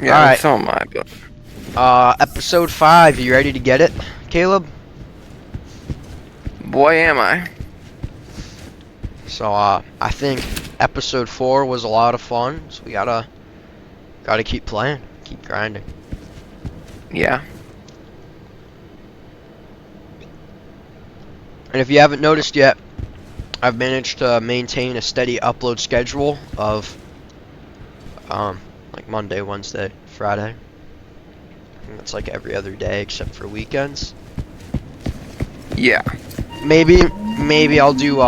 Yeah, Alright. so am I, but... Episode 5, you ready to get it, Caleb? Boy, am I. So, I think episode 4 was a lot of fun, so we gotta keep playing, keep grinding. Yeah. And if you haven't noticed yet, I've managed to maintain a steady upload schedule of, like Monday, Wednesday, Friday. And that's like every other day except for weekends. Yeah. Maybe I'll do,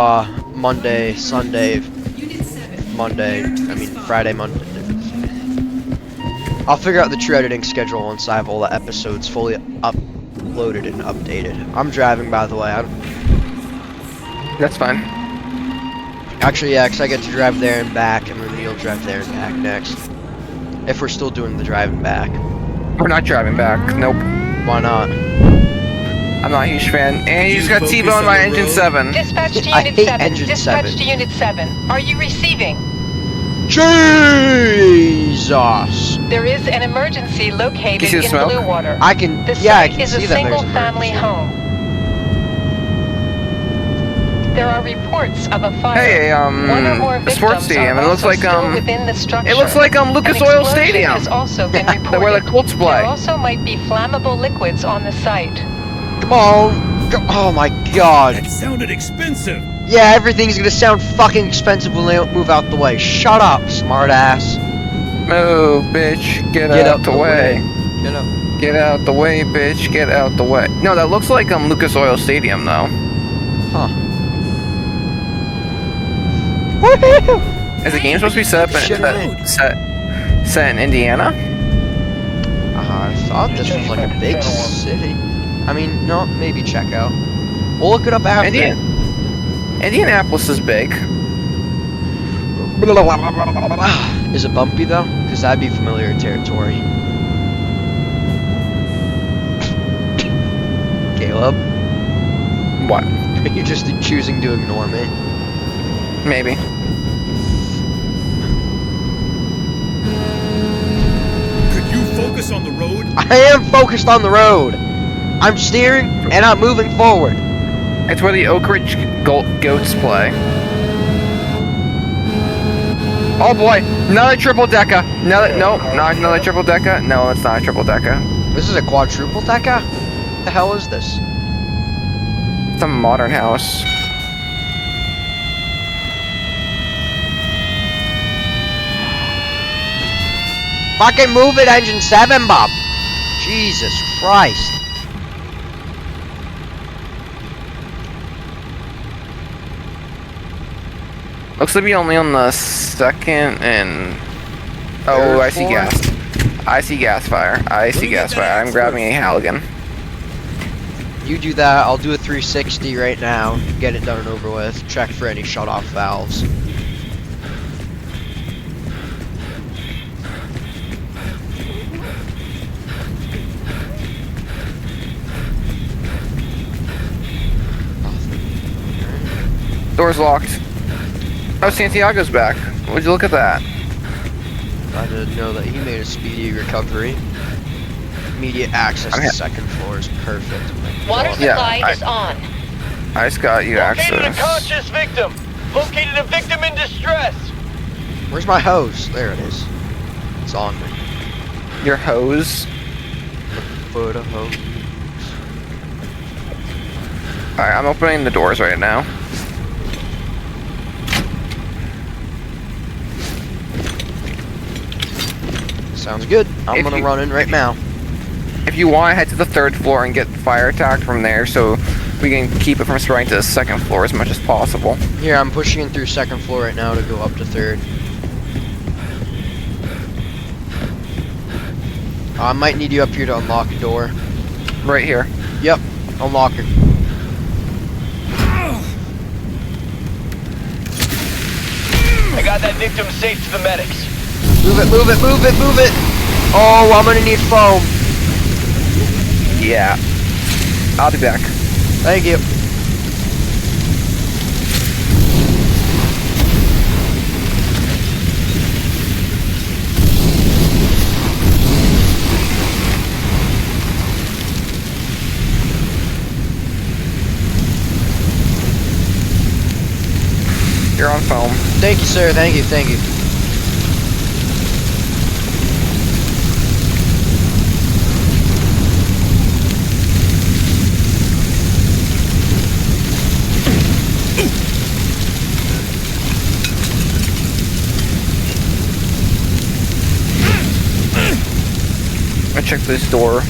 Monday, Sunday, Friday, Monday. I'll figure out the true editing schedule once I have all the episodes fully uploaded and updated. I'm driving, by the way. That's fine. Actually, yeah, because I get to drive there and back, and then you'll drive there and back next. If we're still doing the driving back. We're not driving back. Nope. Why not? I'm not a huge fan. And you just got T-boned by Engine 7. Dispatch to I Unit hate 7. Engine Dispatch 7. to Unit 7. Are you receiving? Jesus! There is an emergency located You see the in smoke? Blue Water. I can, The yeah, I site can is see a that there's an single-family emergency. home. There are reports of a fire. Hey, One or more a victims sports stadium. are It looks also like, still within the structure. It looks like, Lucas An Oil explosion Stadium. has also been reported. Where the Colts play. There also might be flammable liquids on the site. Come on! Oh my god! That sounded expensive. Yeah, everything's gonna sound fucking expensive when they move out the way. Shut up, smartass. Move, bitch. Get out the way. Get up. Get out the way, bitch. Get out the way. No, that looks like Lucas Oil Stadium, though. Huh. Woohoo! Is the game supposed to be set in Indiana? I thought this was like a big city. I mean, no, maybe check out. We'll look it up after. Indianapolis is big. Is it bumpy though? Because that'd be familiar territory. Caleb? What? Are you just choosing to ignore me? Maybe. Could you focus on the road? I am focused on the road. I'm steering and I'm moving forward. It's where the Oak Ridge Goats play. Oh boy, another triple decker. No, not another triple decker. No, it's not a triple decker. This is a quadruple decker? What the hell is this? It's a modern house. Fucking move it, Engine 7, Bob. Jesus Christ. Looks to be only on the second and... Oh, I see gas. I see gas fire. I see gas fire. I'm grabbing a Halligan. You do that, I'll do a 360 right now. Get it done and over with. Check for any shut-off valves. Door's locked. Oh, Santiago's back. Would you look at that? I didn't know that he made a speedy recovery. Immediate access to second floor is perfect. Water supply is on. I just got you Located a access. conscious victim. Located a victim in distress. Where's my hose? There it is. It's on me. Your hose. For the hose. Alright, I'm opening the doors right now. Sounds good. I'm gonna run in right now. If you want, head to the third floor and get fire attacked from there so we can keep it from spreading to the second floor as much as possible. Here, I'm pushing in through second floor right now to go up to third. I might need you up here to unlock a door. Right here. Yep, unlock it. I got that victim safe to the medics. Move it, move it, move it, move it! Oh, I'm gonna need foam. Yeah. I'll be back. Thank you. You're on foam. Thank you, sir. Thank you. Thank you. I check this door.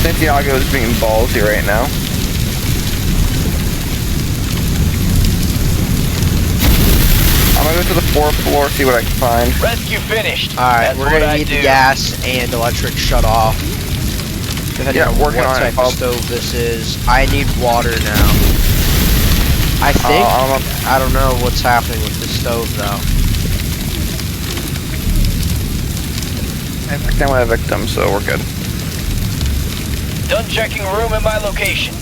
Santiago is being ballsy right now. I'm gonna go to the 4th floor, see what I can find. Rescue finished. Alright, That's we're what gonna I need do. the gas and electric shut off. Depending Yeah, on working what on it, type Bob. of stove this is. I need water now. I think. I don't know what's happening with the stove though. I picked down my victim, so we're good. Done checking room in my location.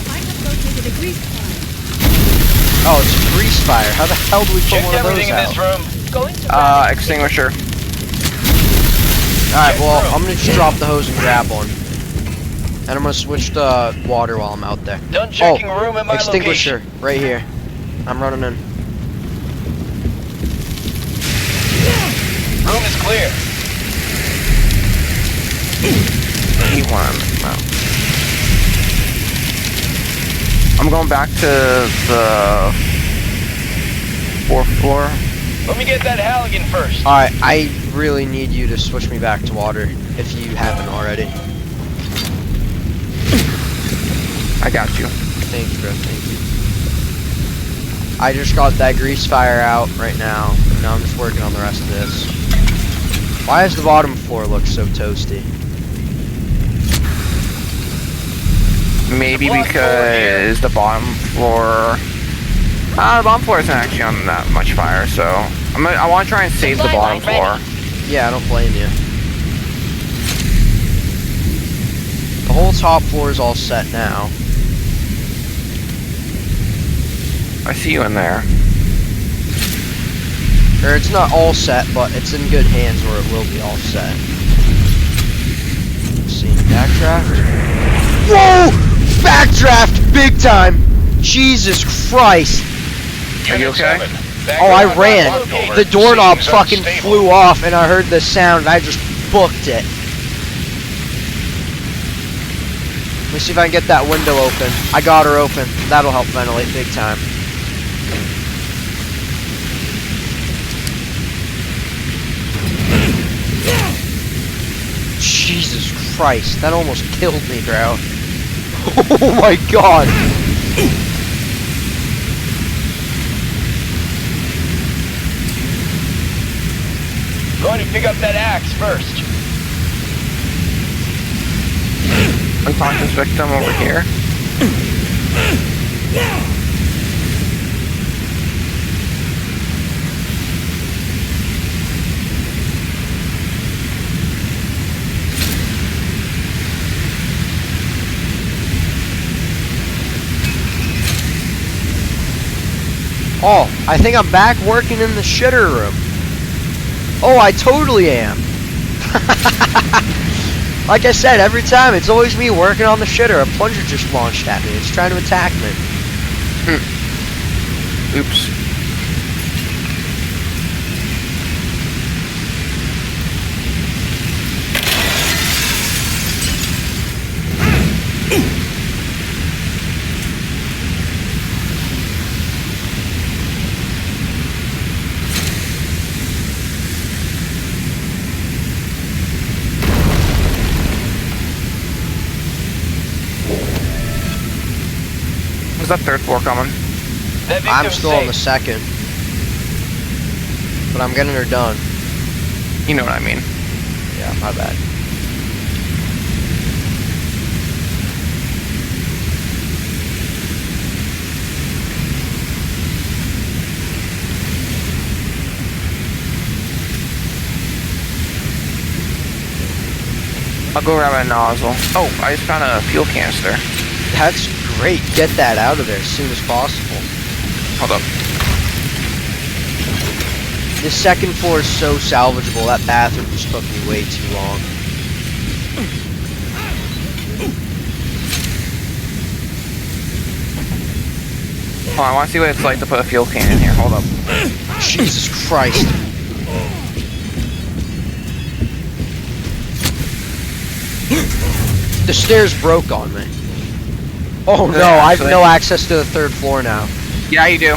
I have located a grease fire. Oh, it's a grease fire. How the hell do we put Checked one of those everything in out? this room. Going to Extinguisher. Alright, well, I'm gonna just drop the hose and grab one. And I'm gonna switch to water while I'm out there. Done checking room in my extinguisher, location. right here. I'm running in. Room is clear. E1. No. I'm going back to the 4th floor. Let me get that Halligan first. Alright, I really need you to switch me back to water if you haven't already. I got you. Thank you, bro. Thank you. I just got that grease fire out right now, and now I'm just working on the rest of this. Why does the bottom floor look so toasty? Maybe The block because the bottom floor. The bottom floor isn't actually on that much fire, so I want to try and save the Supply bottom line floor. ready. Yeah, I don't blame you. The whole top floor is all set now. I see you in there. Or it's not all set, but it's in good hands where it will be all set. Seeing backdraft. Whoa! Backdraft big time! Jesus Christ! Are you okay? Oh, I ran. The doorknob fucking flew off and I heard the sound and I just booked it. Let me see if I can get that window open. I got her open. That'll help ventilate big time. Jesus Christ, that almost killed me, bro. Oh my god. Going to pick up that axe first. Unconscious victim over here. Oh, I think I'm back working in the shitter room. Oh, I totally am. Like I said, every time, it's always me working on the shitter. A plunger just launched at me. It's trying to attack me. Oops. Is that 3rd floor coming? That I'm victim's still on the safe. second. But I'm getting her done. You know what I mean. Yeah, my bad. I'll go grab a nozzle. Oh, I just found a fuel canister. That's great. Get that out of there as soon as possible. Hold up. The second floor is so salvageable. That bathroom just took me way too long. Hold on, I want to see what it's like to put a fuel can in here. Hold up. Jesus Christ. The stairs broke on me. Oh no, I have no access to the 3rd floor now. Yeah, you do.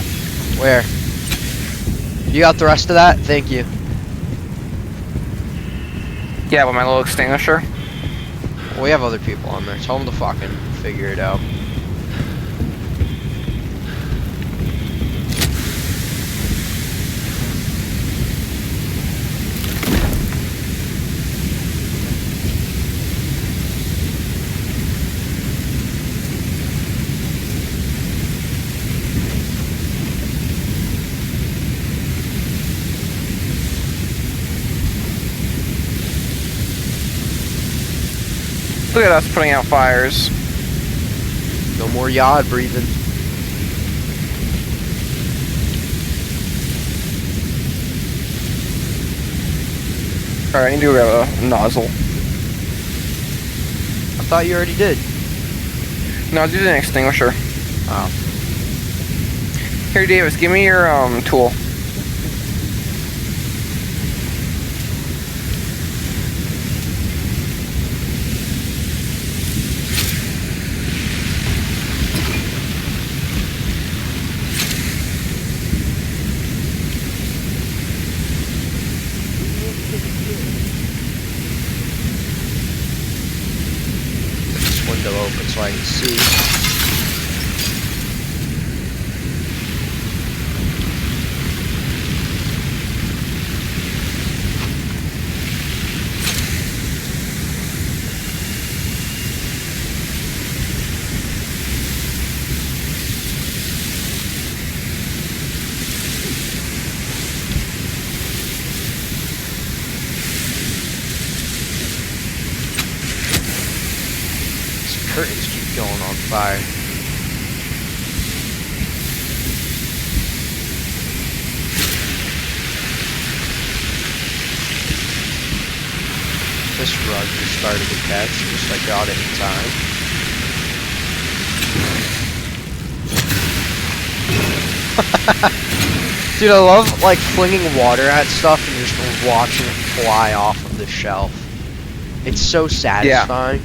Where? You got the rest of that? Thank you. Yeah, with my little extinguisher. Well, we have other people on there. Tell them to fucking figure it out. Look at us putting out fires. No more yacht breathing. Alright, I need to grab a nozzle. I thought you already did. No, I was using an extinguisher. Oh. Here, Davis, give me your tool. Window open so I can see. Curtains keep going on fire. This rug just started to catch, just like I got it in time. Dude, I love like flinging water at stuff and just watching it fly off of the shelf. It's so satisfying.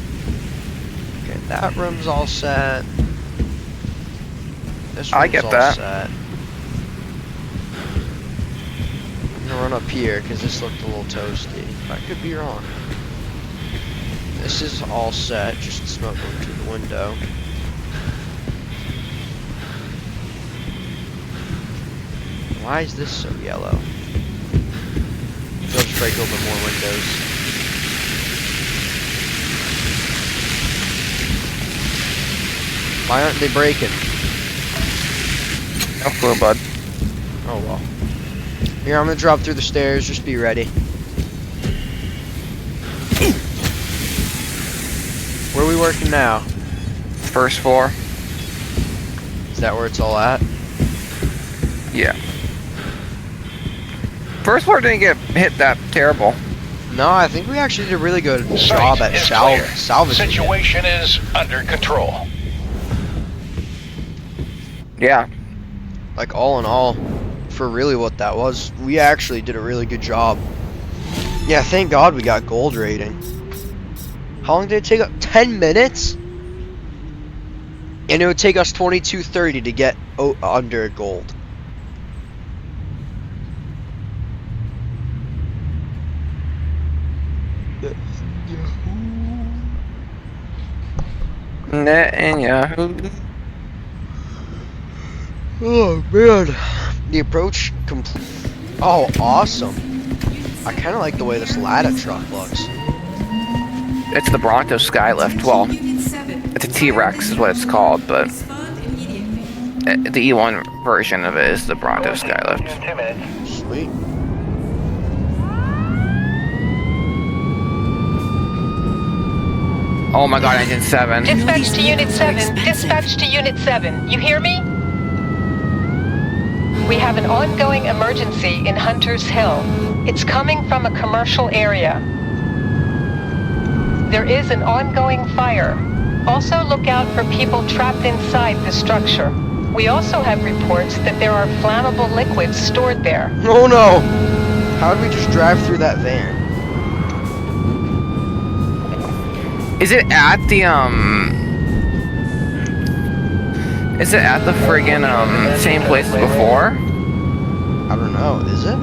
Okay, that room's all set. This room's I get all that. set. I'm gonna run up here because this looked a little toasty. I could be wrong. This is all set, just smoke going through the window. Why is this so yellow? They'll just break open more windows. Why aren't they breaking? No clue, bud. Oh well. Here, I'm gonna drop through the stairs, just be ready. Where are we working now? First floor. Is that where it's all at? Yeah. First floor didn't get hit that terrible. No, I think we actually did a really good Site job at is clear. salvaging it. Situation is under control. Yeah. Like, all in all, for really what that was, we actually did a really good job. Yeah, thank God we got gold rating. How long did it take? 10 minutes? And it would take us 22:30 to get under gold. Net and Yahoo. Oh man, the approach complete. Oh, awesome! I kind of like the way this ladder truck looks. It's the Bronto Skylift. Well, it's a T-Rex is what it's called, but the E1 version of it is the Bronto Skylift. 10 minutes. Sweet. Oh my god, Engine 7. Dispatch to Unit 7. Dispatch to Unit 7. You hear me? We have an ongoing emergency in Hunter's Hill. It's coming from a commercial area. There is an ongoing fire. Also look out for people trapped inside the structure. We also have reports that there are flammable liquids stored there. Oh no! How did we just drive through that van? Is it at the Is it at the friggin' same place as before? I don't know, is it?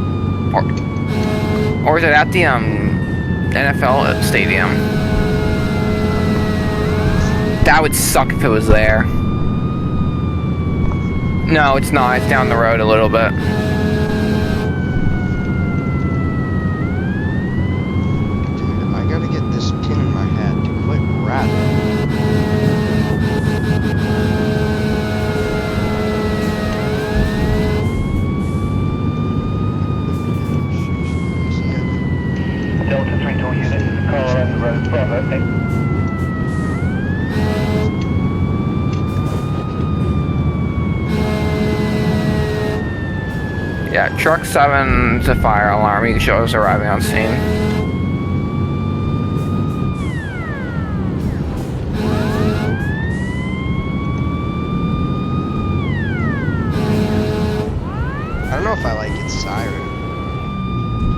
Or is it at the NFL stadium? That would suck if it was there. No, it's not. It's down the road a little bit. Dude, I gotta get this pin in my head to quit rattling. Delta 3-2 unit, car on the road, Bravo. Yeah, truck 7's a fire alarm. You can show us arriving on scene. I don't know if I like its siren.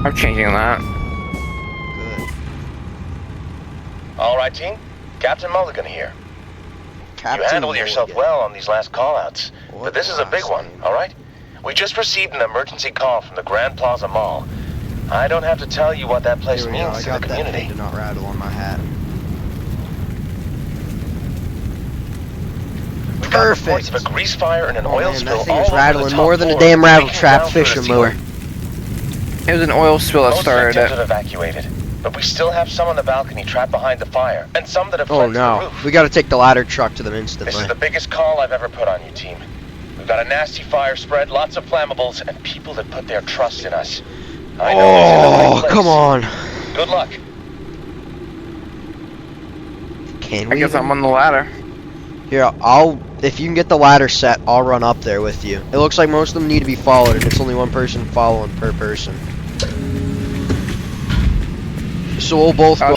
I'm changing that. Good. All right, team. Captain Mulligan here. Captain You handled yourself Mulligan. well on these last call-outs, What but this is a big last one, name? all right? We just received an emergency call from the Grand Plaza Mall. I don't have to tell you what that place Here we go. means I to got the that community. pin to not rattle on my hat. We got reports Perfect. of a grease fire and an Oh oil man, spill that thing all is over rattling the more top than a floor, damn rattle leaking trap down through the fishing ceiling. mower. It was an oil spill that Most started victims it. have evacuated, but we still have some on the balcony trapped behind the fire, and some that have Oh fled to the no. roof. We gotta take the ladder truck to them This is instantly. the biggest call I've ever put on you, team. We've got a nasty fire spread, lots of flammables, and people that put their trust in us. I know this is a big Oh, place. come on. Good luck. Can I we guess even... I'm on the ladder. Here, if you can get the ladder set, I'll run up there with you. It looks like most of them need to be followed, and it's only one person following per person. So we'll both go.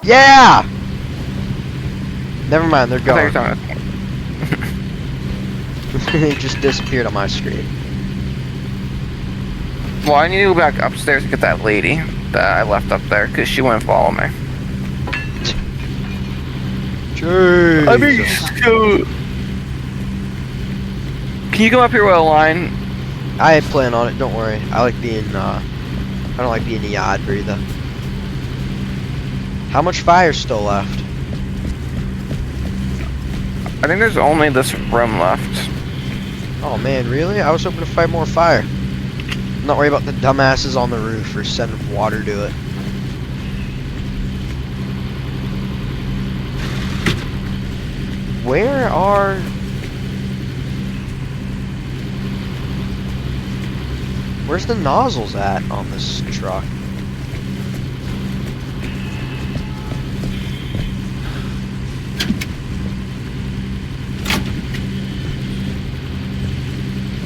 Yeah! Never mind, they're I thought you were gone. talking They just disappeared on my screen. Well, I need to go back upstairs to get that lady that I left up there because she wouldn't follow me. Jesus. Can you come up here with a line? I plan on it, don't worry. I like being, I don't like being a yard breather. How much fire's still left? I think there's only this room left. Oh man, really? I was hoping to fight more fire. I'm not worried about the dumbasses on the roof or sending water to it. Where are... Where's the nozzles at on this truck?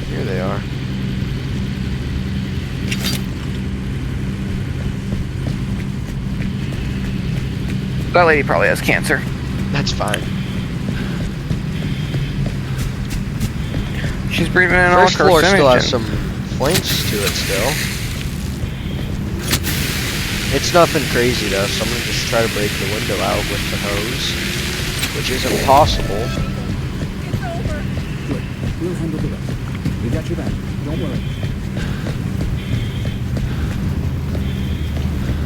Here they are. That lady probably has cancer. That's fine. She's breathing in all First floor still has carcinogens. some flames to it still. It's nothing crazy though, so I'm gonna just try to break the window out with the hose, which isn't possible. It's over. Good. We'll handle the rest. We got your back. Don't worry.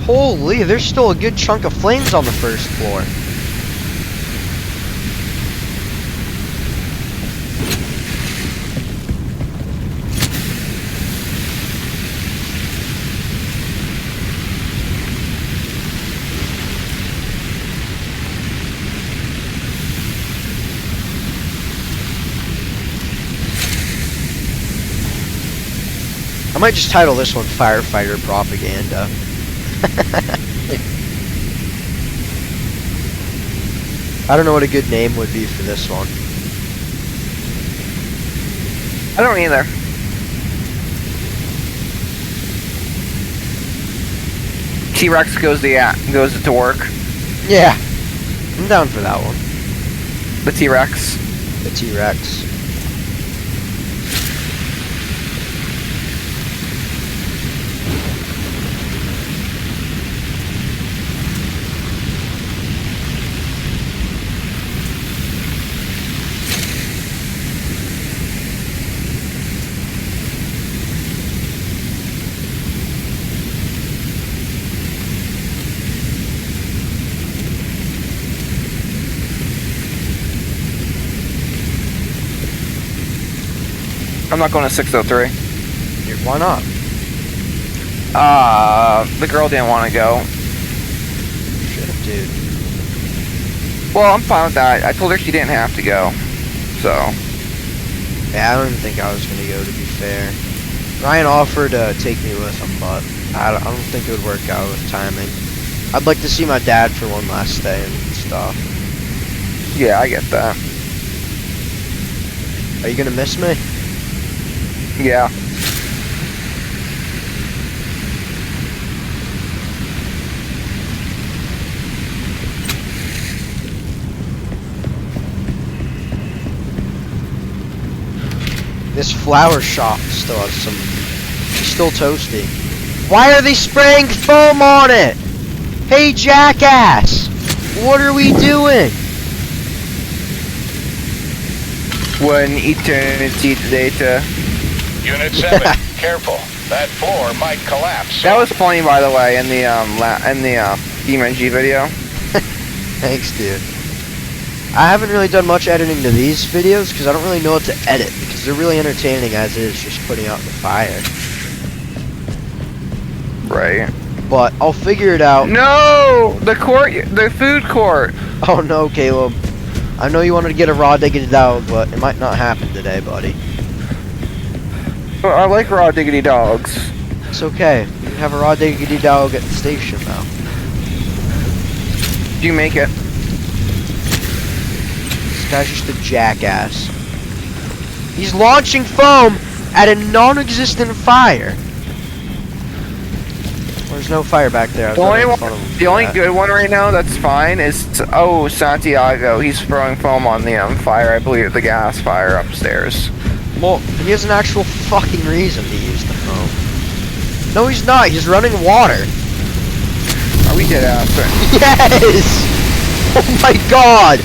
Holy, there's still a good chunk of flames on the first floor. I might just title this one Firefighter Propaganda. I don't know what a good name would be for this one. I don't either. T-Rex goes to work. Yeah, I'm down for that one. The T-Rex. The T-Rex. I'm not going to 603. Why not? The girl didn't want to go. Should've, dude. Well, I'm fine with that. I told her she didn't have to go. So, Yeah, I don't even think I was gonna go, to be fair. Ryan offered to take me with him, but I don't think it would work out with timing. I'd like to see my dad for one last day and stuff. yeah, I get that. Are you gonna miss me? Yeah. This flower shop still has some... It's still toasty. Why are they spraying foam on it? Hey, jackass! What are we doing? One eternity later. Unit 7, careful. That floor might collapse. That was funny, by the way, in the DMNG video. Thanks, dude. I haven't really done much editing to these videos because I don't really know what to edit because they're really entertaining as is, just putting out the fire. Right. But I'll figure it out. No, the food court. Oh no, Caleb. I know you wanted to get a raw diggity dog, but it might not happen today, buddy. Well, I like raw diggity dogs. It's okay. You can have a raw diggity dog at the station now. Do you make it? This guy's just a jackass. He's launching foam at a non-existent fire. Where's There's no fire back there. I was The only running in one, front of him the for only that. good one right now that's fine is Santiago. He's throwing foam on the fire. I believe the gas fire upstairs. Well, he has an actual fucking reason to use the foam. No, he's not. He's running water. Are we dead ass? Yes! Oh my god!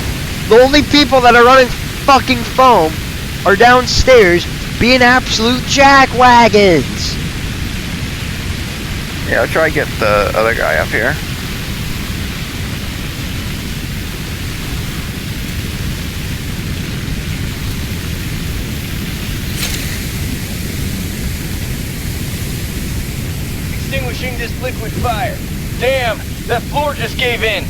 The only people that are running fucking foam are downstairs being absolute jackwagons! Yeah, I'll try to get the other guy up here. Extinguishing this liquid fire. Damn, that floor just gave in.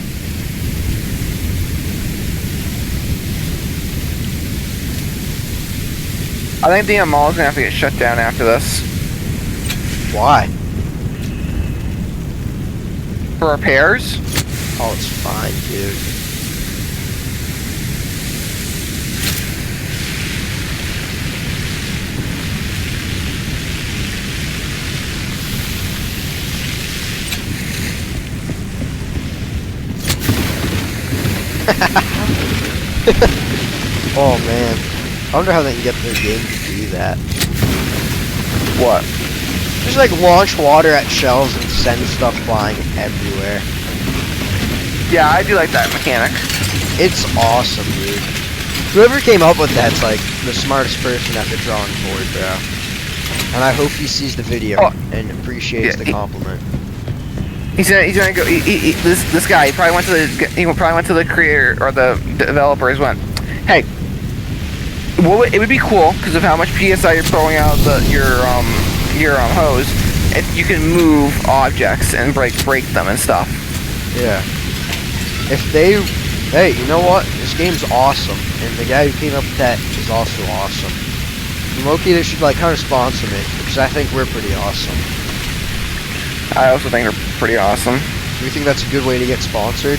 I think the mall's gonna have to get shut down after this. Why? For repairs? Oh, it's fine, dude. Oh man. I wonder how they can get their game to do that. What? Just like launch water at shelves and send stuff flying everywhere. Yeah, I do like that mechanic. It's awesome, dude. Whoever came up with that's like the smartest person at the drawing board, bro. And I hope he sees the video Oh. and appreciates Yeah, the compliment. He's gonna go. This guy. He probably went to the creator or the developers. Went, hey, it would be cool because of how much PSI you're throwing out your hose. You can move objects and break them and stuff. Yeah. If they, hey, you know what? This game's awesome, and the guy who came up with that is also awesome. And Loki, they should like kind of sponsor me because I think we're pretty awesome. I also think they're pretty awesome. Do you think that's a good way to get sponsored?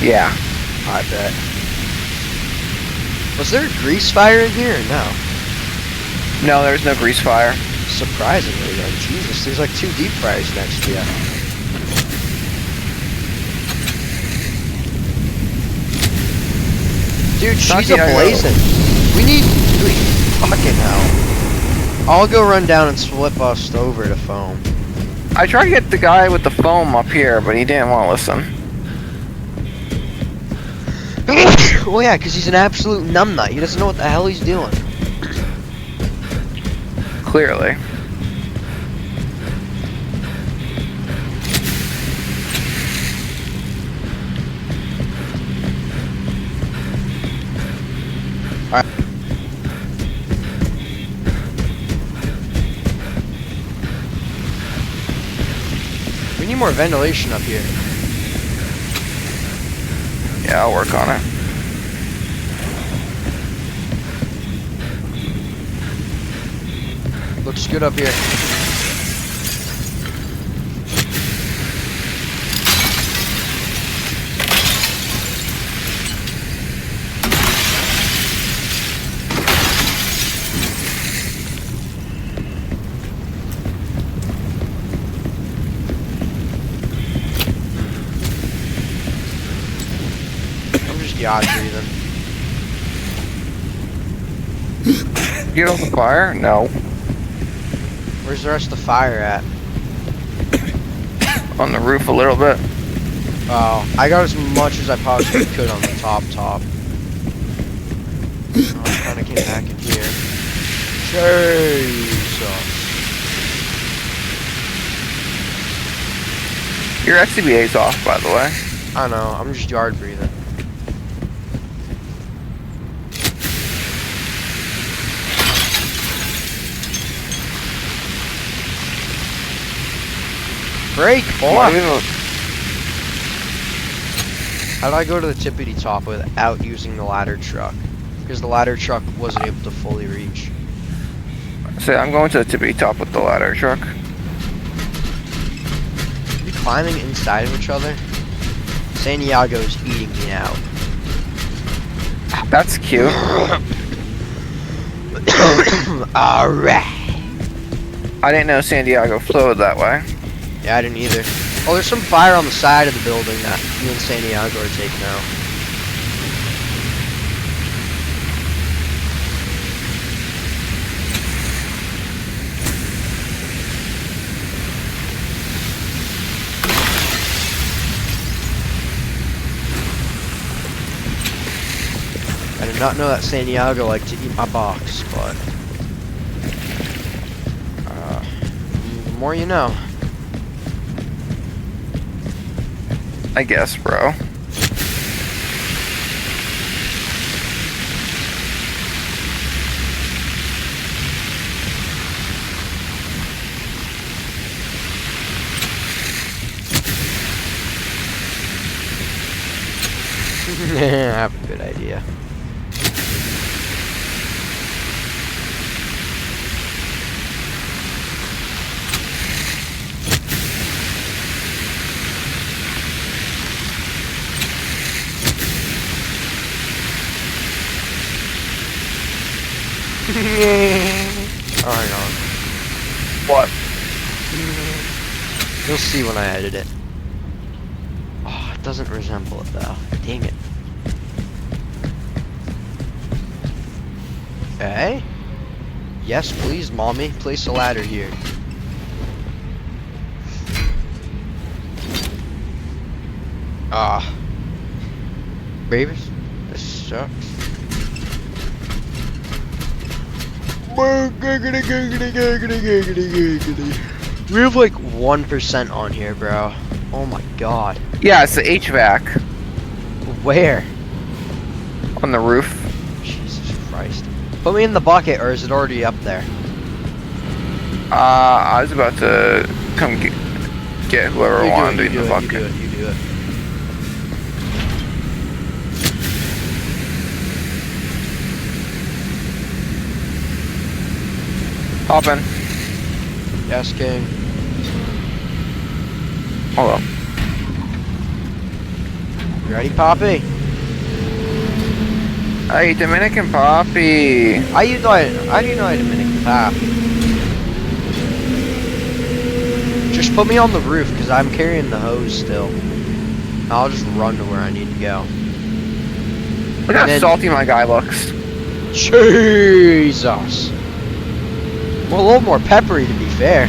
Yeah. I bet. Was there a grease fire in here or no? No, there's no grease fire. Surprisingly, then. Jesus, there's like 2 deep fryers next to you. Dude, she's ablazing. We need fucking hell. I'll go run down and split bust over to foam. I tried to get the guy with the foam up here, but he didn't want to listen. Well, yeah, because he's an absolute numbnut. He doesn't know what the hell he's doing. Clearly. We need more ventilation up here. Yeah, I'll work on it. Looks good up here. I'm just yacht breathing. Get off the fire? No. Where's the rest of the fire at? On the roof a little bit. Oh, I got as much as I possibly could on the top. Oh, I kinda came back in here. Jesus. Your SCBA's off, by the way. I know, I'm just yard breathing. Break, boy! How did I go to the tippity top without using the ladder truck? Because the ladder truck wasn't able to fully reach. So I'm going to the tippity top with the ladder truck. Are we climbing inside of each other? Santiago's eating me out. That's cute. Alright. I didn't know San Diego flowed that way. Yeah, I didn't either. Oh, there's some fire on the side of the building that me and San Diego are taking out. I did not know that San Diego liked to eat my box, but the more you know. I guess, bro. I have a good idea. Oh, hang on. What? You'll see when I edit it. Oh, it doesn't resemble it though. Dang it. Okay. Yes, please, mommy. Place a ladder here. Ah. Babies, this sucks. We have like 1% on here, bro. Oh my god. Yeah, it's the HVAC Where? on the roof. Jesus Christ. Put me in the bucket, or is it already up there? I was about to come get whoever wanted in the bucket. You do it. Hop in. Yes, King. Hold on. You ready, Poppy? Hey, Dominican Poppy. How do you know I Dominican Poppy? Just put me on the roof, because I'm carrying the hose still. I'll just run to where I need to go. Look how then- salty my guy looks. Jesus! Well, a little more peppery, to be fair.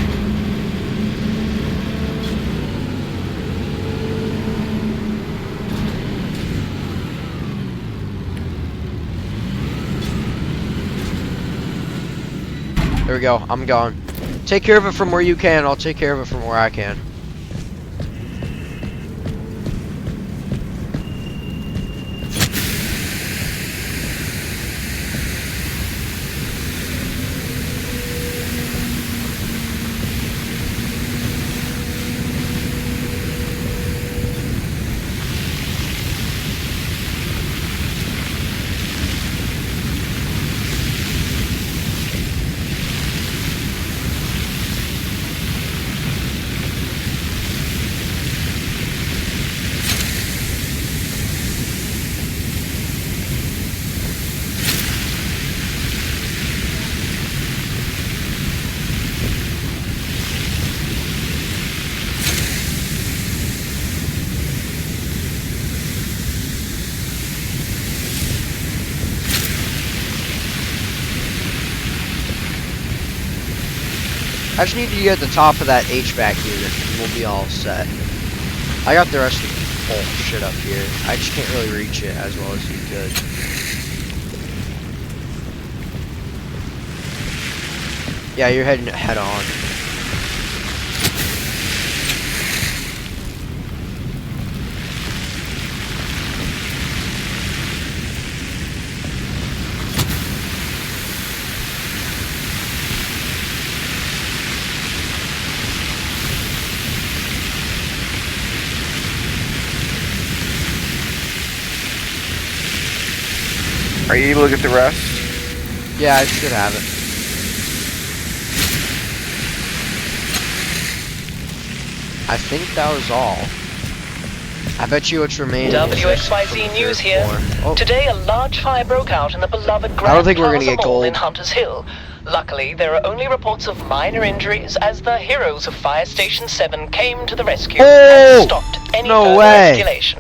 There we go. I'm gone. Take care of it from where you can. I'll take care of it from where I can. I just need to get at the top of that HVAC unit and we'll be all set. I got the rest of the whole shit up here. I just can't really reach it as well as you could. Yeah, you're heading head on. Are you able to get the rest? Yeah, I should have it. I think that was all. I bet you what's remaining. WXYZ News here. Oh, Today, a large fire broke out in the beloved I don't Grand think we're gonna Plaza get Mall in gold. Hunters Hill. Luckily, there are only reports of minor injuries as the heroes of Fire Station 7 came to the rescue Oh! and stopped any No further way. escalation.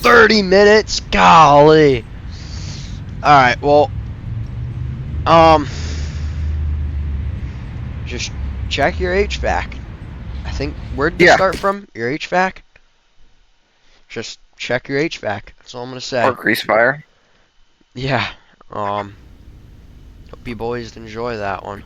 30 minutes? Golly. Alright, well. Just check your HVAC. I think, where'd this Yeah. start from? Your HVAC? Just check your HVAC. That's all I'm gonna say. Or grease fire. Yeah. Hope you boys enjoy that one.